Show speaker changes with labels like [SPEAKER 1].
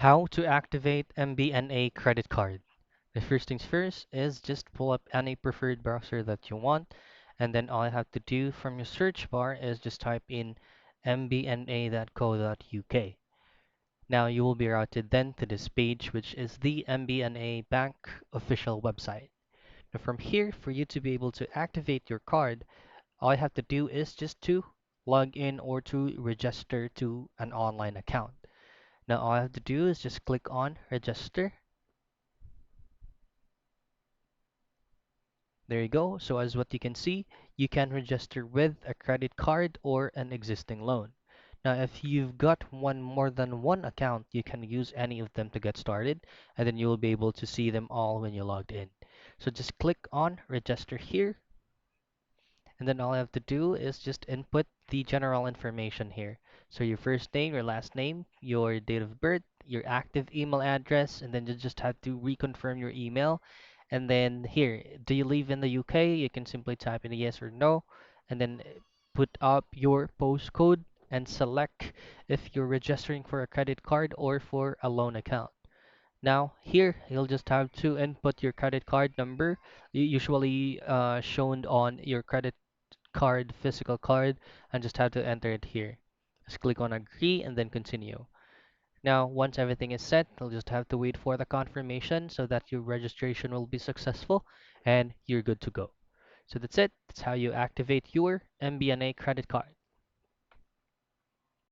[SPEAKER 1] How to activate MBNA credit card. The first things first is just pull up any preferred browser that you want, and then all you have to do from your search bar is just type in mbna.co.uk. Now you will be routed then to this page, which is the MBNA Bank official website. Now from here, for you to be able to activate your card, all you have to do is just to log in or to register to an online account. Now all I have to do is just click on register. There you go. So as what you can see, you can register with a credit card or an existing loan. Now, if you've got one more than one account, you can use any of them to get started, and then you will be able to see them all when you logged in. So just click on register here, and then all I have to do is just input the general information here. So your first name, your last name, your date of birth, your active email address, and then you just have to reconfirm your email. And then here, do you live in the UK? You can simply type in a yes or no, and then put up your postcode and select if you're registering for a credit card or for a loan account. Now here you'll just have to input your credit card number, usually shown on your credit card, physical card, and just have to enter it here. Just click on agree and then continue. Now, once everything is set, you'll just have to wait for the confirmation so that your registration will be successful and you're good to go. So that's it. That's how you activate your MBNA credit card.